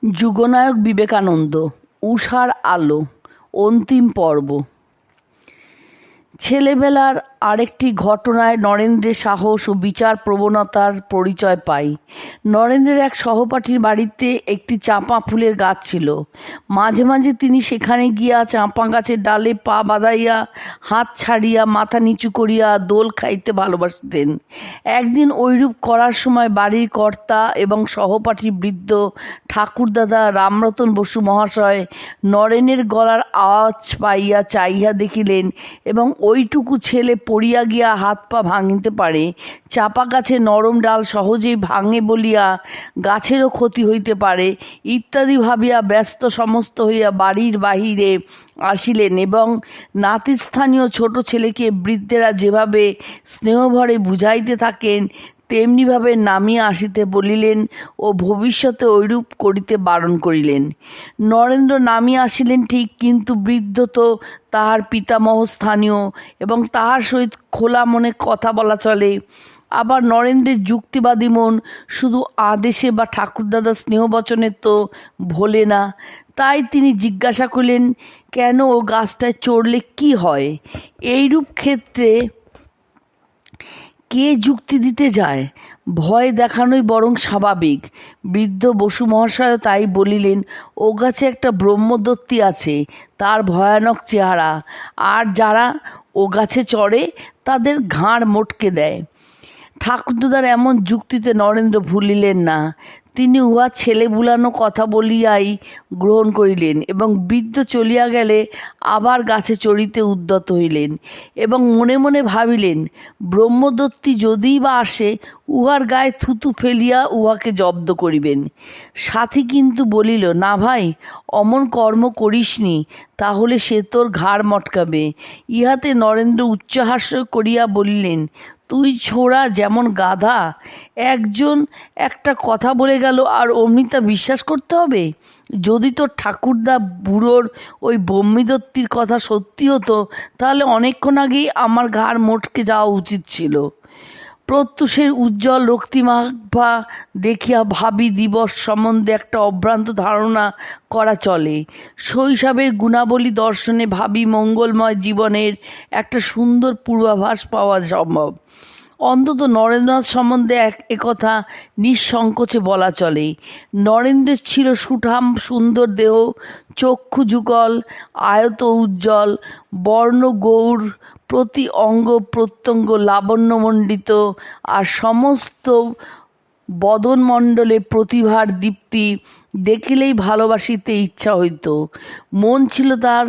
যুগনায়ক বিবেকানন্দ, ঊষার আলো, অন্তিম পর্ব। ছেলেবেলার আরেকটি ঘটনায় নরেন্দ্রের সাহস ও বিচার প্রবণতার পরিচয় পাই। নরেন্দ্রের এক সহপাঠীর বাড়িতে একটি চাঁপা ফুলের গাছ ছিল। মাঝে মাঝে তিনি সেখানে গিয়া চাঁপা গাছের ডালে পা বাঁধাইয়া, হাত ছাড়িয়া, মাথা নিচু করিয়া দোল খাইতে ভালোবাসতেন। একদিন ঐরূপ করার সময় বাড়ির কর্তা এবং সহপাঠী বৃদ্ধ ঠাকুরদাদা রামরতন বসু মহাশয় নরেনের গলার আওয়াজ পাইয়া চাহিয়া দেখিলেন, এবং ওইটুকু ছেলে পড়িয়া গিয়া হাত পা ভাঙিতে পারে, চাপা গাছে নরম ডাল সহজেই ভাঙে বলিয়া গাছেরও ক্ষতি হইতে পারে ইত্যাদি ভাবিয়া ব্যস্ত সমস্ত হইয়া বাড়ির বাহিরে আসিলেন, এবং নাতিস্থানীয় ছোট ছেলেকে বৃদ্ধেরা যেভাবে স্নেহভরে বুঝাইতে থাকেন তেমনিভাবে নামিয়া আসিতে বলিলেন ও ভবিষ্যতে ঐরূপ করিতে বারণ করিলেন। নরেন্দ্র নামিয়া আসিলেন ঠিক, কিন্তু বৃদ্ধ তো তাহার পিতামহ স্থানীয় এবং তাহার সহিত খোলা মনে কথা বলা চলে। আবার নরেন্দ্রের যুক্তিবাদী মন শুধু আদেশে বা ঠাকুরদাদার স্নেহবচনে তো ভোলে না। তাই তিনি জিজ্ঞাসা করিলেন, কেন ও গাছটায় চড়লে কি হয়? এইরূপ ক্ষেত্রে কে যুক্তি দিতে যায়? ভয় দেখানোই বরং স্বাভাবিক। বৃদ্ধ বসু মহাশয় তাই বলিলেন, ও গাছে একটা ব্রহ্মদত্তী আছে, তার ভয়ানক চেহারা, আর যারা ও গাছে চড়ে তাদের ঘাড় মটকে দেয়। ঠাকুরদাদার এমন যুক্তিতে নরেন্দ্র ভুলিলেন না। তিনি উহা ছেলে বুলানো কথা বলিয়াই গ্রহণ করিলেন, এবং বৃদ্ধ চলিয়া গেলে আবার গাছে চড়িতে উদ্যত হইলেন, এবং মনে মনে ভাবিলেন, ব্রহ্মদত্তী যদিই বা আসে, উহার গায়ে থুতু ফেলিয়া উহাকে জব্দ করিবেন। সাথী কিন্তু বলিল, না ভাই, অমন কর্ম করিসনি, তাহলে সে তোর ঘাড় মটকাবে। ইহাতে নরেন্দ্র উচ্চহাস্য করিয়া বলিলেন, তুই ছোড়া যেমন গাধা, একজন একটা কথা বলে গেল আর অমনি তা বিশ্বাস করতে হবে? যদি তোর ঠাকুরদা বুড়োর ওই ব্রহ্মদত্তীর কথা সত্যি হতো, তাহলে অনেকক্ষণ আগেই আমার ঘাড় মটকে যাওয়া উচিত ছিল। প্রত্যুষের উজ্জ্বল রক্তিমাভা দেখিয়া ভাবি দিবস সম্বন্ধে একটা অভ্রান্ত ধারণা করা চলে। শৈশবের গুণাবলী দর্শনে ভাবি মঙ্গলময় জীবনের একটা সুন্দর পূর্বাভাস পাওয়া সম্ভব। অন্তত নরেন্দ্রনাথ সম্বন্ধে একথা নিঃসংকোচে বলা চলে। নরেন্দ্রের ছিল সুঠাম সুন্দর দেহ, চক্ষু যুগল, আয়ত উজ্জ্বল, বর্ণ গৌর, প্রতি অঙ্গ প্রত্যঙ্গ লাবণ্যমণ্ডিত, আর সমস্ত বদনমণ্ডলে প্রতিভার দীপ্তি। দেখিলেই ভালোবাসিতে ইচ্ছা হইত। মন ছিল তার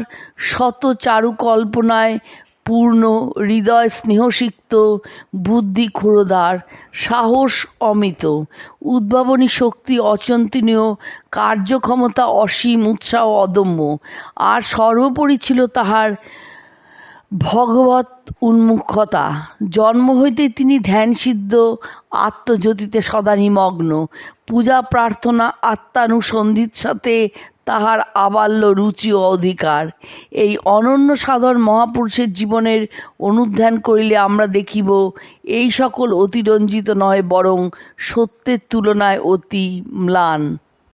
শত চারু কল্পনায় পূর্ণ, হৃদয় স্নেহসিক্ত, বুদ্ধি ক্ষুরোদার, সাহস অমিত, উদ্ভাবনী শক্তি অচিন্তনীয়, কার্যক্ষমতা অসীম, উৎসাহ অদম্য, আর সর্বোপরি ছিল তাহার ভগবৎ উন্মুখতা। জন্ম হইতেই তিনি ধ্যানসিদ্ধ, আত্মজ্যোতিতে সদা নিমগ্ন। পূজা প্রার্থনা আত্মানুসন্ধির সাথে তাহার আবাল্য রুচি ও অধিকার। এই অনন্য সাধারণ মহাপুরুষের জীবনের অনুধ্যান করিলে আমরা দেখিব, এই সকল অতিরঞ্জিত নয়, বরং সত্যের তুলনায় অতি ম্লান।